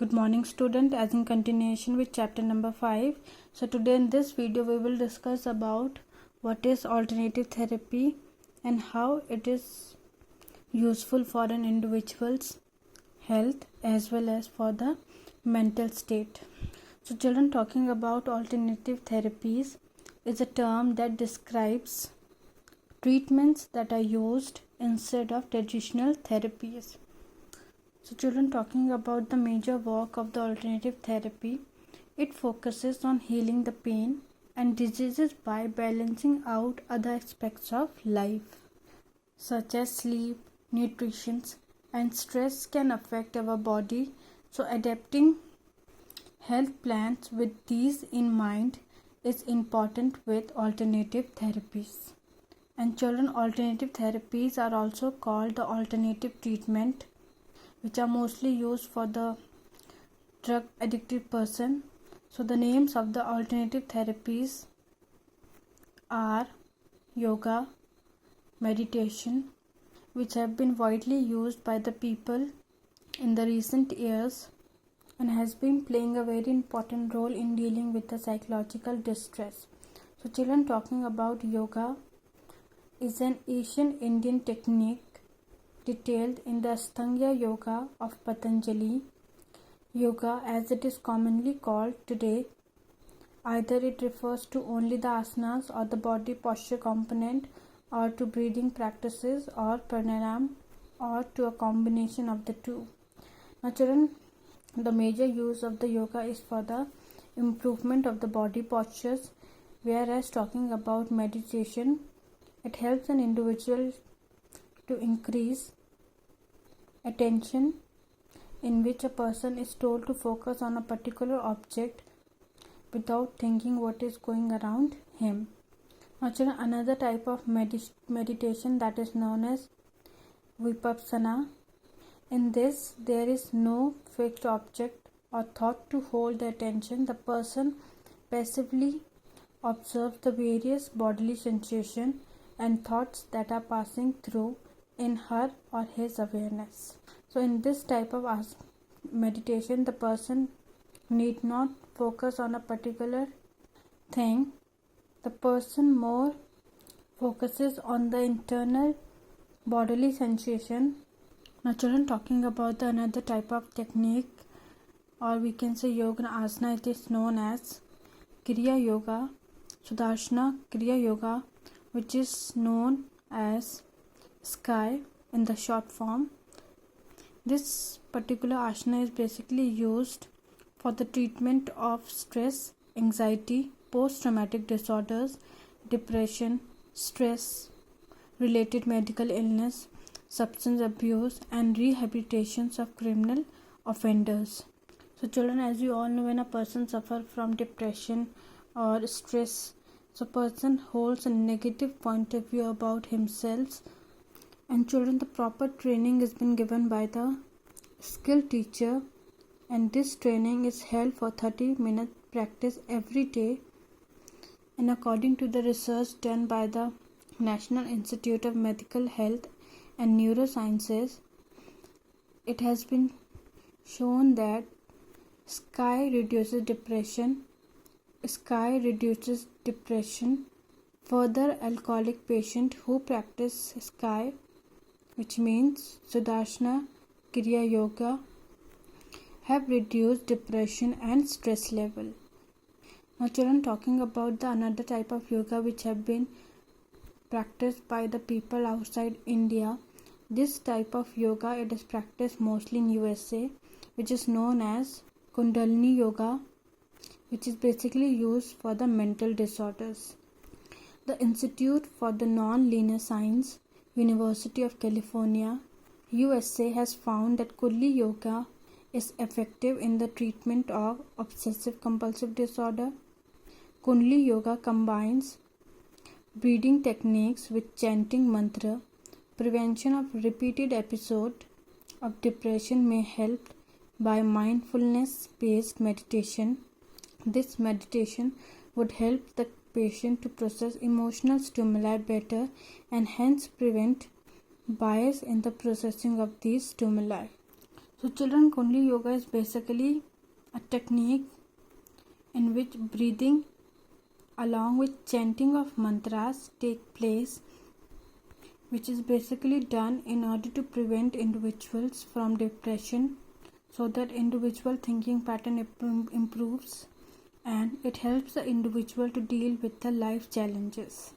Good morning student, as in continuation with chapter number 5. So today in this video we will discuss about what is alternative therapy and how it is useful for an individual's health as well as for the mental state. So children, talking about alternative therapies is a term that describes treatments that are used instead of traditional therapies. So children, talking about the major work of the alternative therapy, it focuses on healing the pain and diseases by balancing out other aspects of life, such as sleep, nutrition, and stress can affect our body. So adapting health plans with these in mind is important with alternative therapies. And children, alternative therapies are also called the alternative treatment, which are mostly used for the drug addicted person. So the names of the alternative therapies are yoga, meditation, which have been widely used by the people in the recent years and has been playing a very important role in dealing with the psychological distress. So children, talking about yoga is an Asian Indian technique detailed in the Ashtanga Yoga of Patanjali. Yoga, as it is commonly called today, either it refers to only the asanas or the body posture component, or to breathing practices or pranayama, or to a combination of the two. Now children, the major use of the yoga is for the improvement of the body postures, whereas talking about meditation, it helps an individual to increase attention, in which a person is told to focus on a particular object without thinking what is going around him. Now children, another type of meditation that is known as Vipassana. In this, there is no fixed object or thought to hold the attention. The person passively observes the various bodily sensations and thoughts that are passing through in her or his awareness. So in this type of meditation, the person need not focus on a particular thing. The person more focuses on the internal bodily sensation. Now children, talking about the another type of technique, or we can say yoga asana, it is known as Kriya Yoga, Sudarshana Kriya Yoga, which is known as Sky in the short form. This particular asana is basically used for the treatment of stress, anxiety, post-traumatic disorders, depression, stress related medical illness, substance abuse, and rehabilitations of criminal offenders. So children, as you all know, when a person suffers from depression or stress, so person holds a negative point of view about himself. And children, the proper training has been given by the skilled teacher, and this training is held for 30-minute practice every day. And according to the research done by the National Institute of Medical Health and Neurosciences, it has been shown that Sky reduces depression. Further, alcoholic patients who practice Sky, which means Sudarshana Kriya Yoga, have reduced depression and stress level. Now children, talking about the another type of yoga which have been practiced by the people outside India. This type of yoga, it is practiced mostly in USA, which is known as Kundalini Yoga, which is basically used for the mental disorders. The Institute for the Non-Linear Science, University of California, USA, has found that Kundalini Yoga is effective in the treatment of obsessive compulsive disorder. Kundalini Yoga combines breathing techniques with chanting mantra. Prevention of repeated episodes of depression may help by mindfulness-based meditation. This meditation would help the patient to process emotional stimuli better and hence prevent bias in the processing of these stimuli. So children Kundalini yoga is basically a technique in which breathing along with chanting of mantras take place, which is basically done in order to prevent individuals from depression, so that individual thinking pattern improves and it helps the individual to deal with the life challenges.